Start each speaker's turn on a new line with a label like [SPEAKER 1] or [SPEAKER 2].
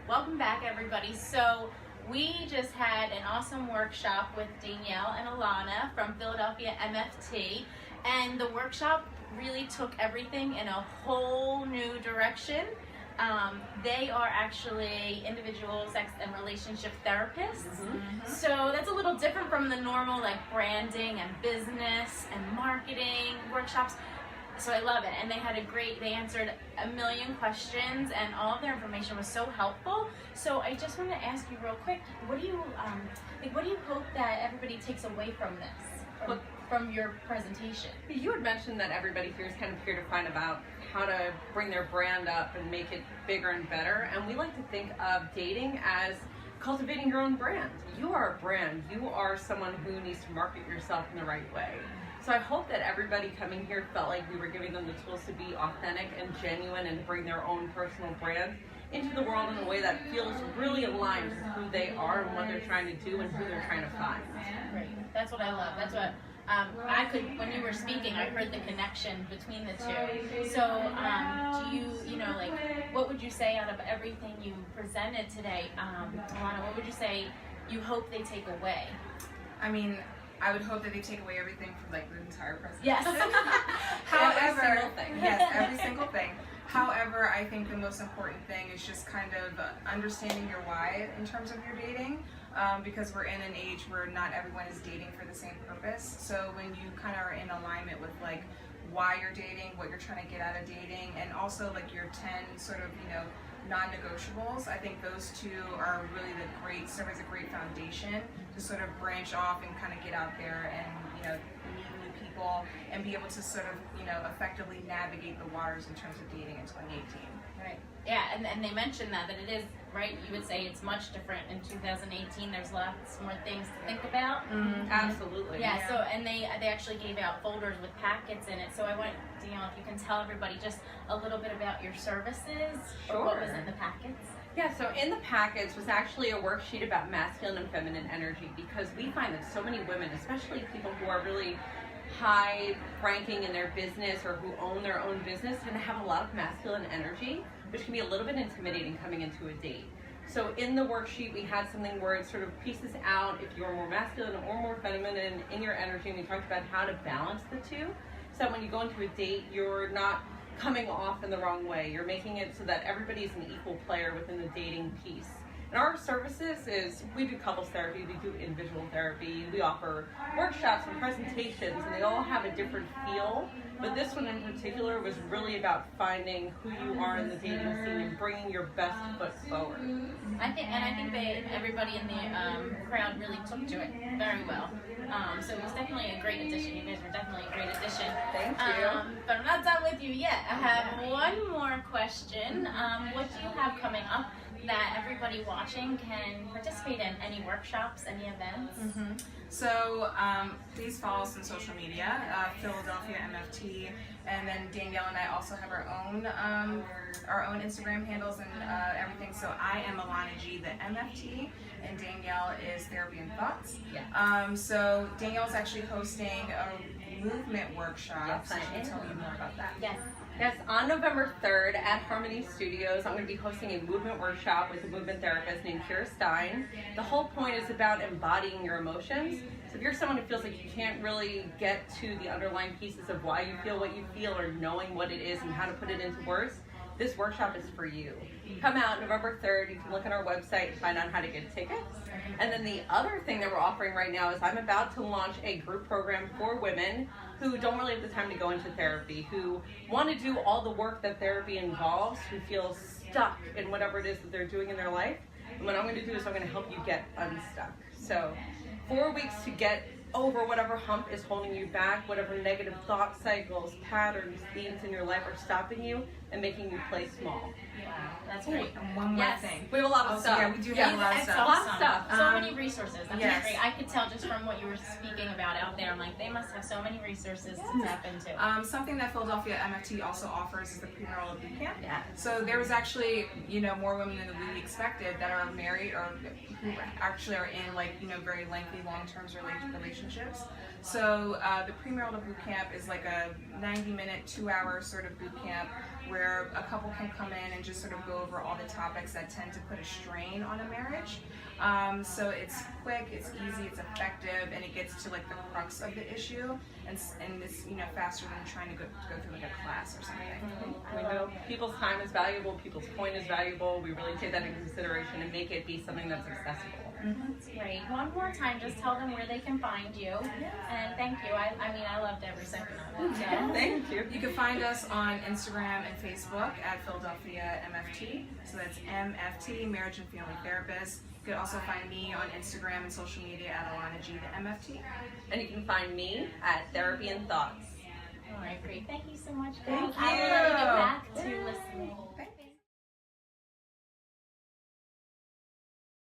[SPEAKER 1] Welcome back, everybody. So we just had an awesome workshop with Danielle and Alanna from Philadelphia MFT, and the workshop really took everything in a whole new direction. They are actually individual sex and relationship therapists. So that's a little different from the normal like branding and business and marketing workshops. So I love it, and they answered a million questions, and all of their information was so helpful. So I just want to ask you real quick, what do you hope that everybody takes away from this, from your presentation?
[SPEAKER 2] You had mentioned that everybody here is kind of here to find about how to bring their brand up and make it bigger and better, and we like to think of dating as cultivating your own brand. You are a brand. You are someone who needs to market yourself in the right way. So I hope that everybody coming here felt like we were giving them the tools to be authentic and genuine and bring their own personal brand into the world in a way that feels really aligned with who they are and what they're trying to do and who they're trying to find.
[SPEAKER 1] Right. That's what I love. That's what when you were speaking, I heard the connection between the two. So what would you say out of everything you presented today, Alanna, what would you say you hope they take away?
[SPEAKER 3] I mean, I would hope that they take away everything from like the entire presentation.
[SPEAKER 1] Yes.
[SPEAKER 3] However,
[SPEAKER 2] every single thing.
[SPEAKER 3] Yes, every single thing. However, I think the most important thing is just kind of understanding your why in terms of your dating, because we're in an age where not everyone is dating for the same purpose. So when you kind of are in alignment with like why you're dating, what you're trying to get out of dating, and also like your 10 sort of, non-negotiables, I think those two are really serve as a great foundation to sort of branch off and kind of get out there and, meet new people and be able to sort of, effectively navigate the waters in terms of dating in 2018.
[SPEAKER 1] Right. Yeah, and they mentioned that it is, right, you would say it's much different in 2018. There's lots more things to think about.
[SPEAKER 2] Absolutely.
[SPEAKER 1] Yeah, so, and they actually gave out folders with packets in it. So I want, Danielle, if you can tell everybody just a little bit about your services or what was in the packets.
[SPEAKER 2] Yeah, so in the packets was actually a worksheet about masculine and feminine energy, because we find that so many women, especially people who are really high ranking in their business or who own their own business, tend to have a lot of masculine energy, which can be a little bit intimidating coming into a date. So in the worksheet we had something where it sort of pieces out if you're more masculine or more feminine in your energy, and we talked about how to balance the two, so that when you go into a date you're not coming off in the wrong way. You're making it so that everybody's an equal player within the dating piece. And our services is, we do couples therapy, we do individual therapy, we offer workshops and presentations, and they all have a different feel. But this one in particular was really about finding who you are in the dating scene and bringing your best foot forward.
[SPEAKER 1] I think everybody in the crowd really took to it very well. So it was definitely a great addition. You guys were definitely a great addition.
[SPEAKER 2] Thank you.
[SPEAKER 1] But I'm not done with you yet. I have one more question. What do you have coming up that everybody watching can participate in? Any workshops, any events?
[SPEAKER 3] So please follow us on social media, Philadelphia MFT, and then Danielle and I also have our own Instagram handles and everything. So I am Alanna G, the MFT, and Danielle is Therapy and Thoughts.
[SPEAKER 1] Yeah.
[SPEAKER 3] So Danielle's actually hosting a movement workshop.
[SPEAKER 2] Yes,
[SPEAKER 3] so
[SPEAKER 2] I
[SPEAKER 3] she can
[SPEAKER 2] am.
[SPEAKER 3] tell you more about that.
[SPEAKER 1] Yes.
[SPEAKER 2] Yes, on November 3rd at Harmony Studios, I'm going to be hosting a movement workshop with a movement therapist named Kira Stein. The whole point is about embodying your emotions. So if you're someone who feels like you can't really get to the underlying pieces of why you feel what you feel or knowing what it is and how to put it into words, this workshop is for you. Come out November 3rd. You can look at our website and find out how to get tickets. And then the other thing that we're offering right now is I'm about to launch a group program for women who don't really have the time to go into therapy, who want to do all the work that therapy involves, who feel stuck in whatever it is that they're doing in their life. And what I'm going to do is I'm going to help you get unstuck. So 4 weeks to get over whatever hump is holding you back, whatever negative thought cycles, patterns, themes in your life are stopping you and making you play small.
[SPEAKER 1] Wow, that's great.
[SPEAKER 3] And one more thing.
[SPEAKER 2] We have a lot of
[SPEAKER 3] Also,
[SPEAKER 2] stuff.
[SPEAKER 3] yeah, we do have a lot of
[SPEAKER 1] That's
[SPEAKER 3] stuff.
[SPEAKER 2] Lots of stuff.
[SPEAKER 1] So many resources. That's
[SPEAKER 3] yes.
[SPEAKER 1] great. I could tell just from what you were speaking about out there. I'm like, they must have so many resources to tap into.
[SPEAKER 3] Something that Philadelphia MFT also offers is the premarital boot camp.
[SPEAKER 2] Yeah.
[SPEAKER 3] So there was actually, more women than we expected that are married or who actually are in very lengthy long-term relationships relationships. So the premarital boot camp is like a 90-minute, 2-hour sort of boot camp where a couple can come in and just sort of go over all the topics that tend to put a strain on a marriage. So it's quick, it's easy, it's effective, and it gets to like the crux of the issue, and it's faster than trying to go through like a class or something.
[SPEAKER 2] We know people's time is valuable, people's point is valuable. We really take that into consideration and make it be something that's accessible.
[SPEAKER 1] That's great. One more time, just tell them where they can find you. And thank you. I loved every second of it. So.
[SPEAKER 2] Thank you.
[SPEAKER 3] You can find us on Instagram and Facebook at Philadelphia MFT. So that's MFT, Marriage and Family Therapist. You can also find me on Instagram and social media at Alanna G, the MFT.
[SPEAKER 2] And you can find me at Therapy and Thoughts.
[SPEAKER 1] All right, great. Thank you so much, guys.
[SPEAKER 3] Thank
[SPEAKER 1] I will let you get
[SPEAKER 3] you.
[SPEAKER 1] back to listening.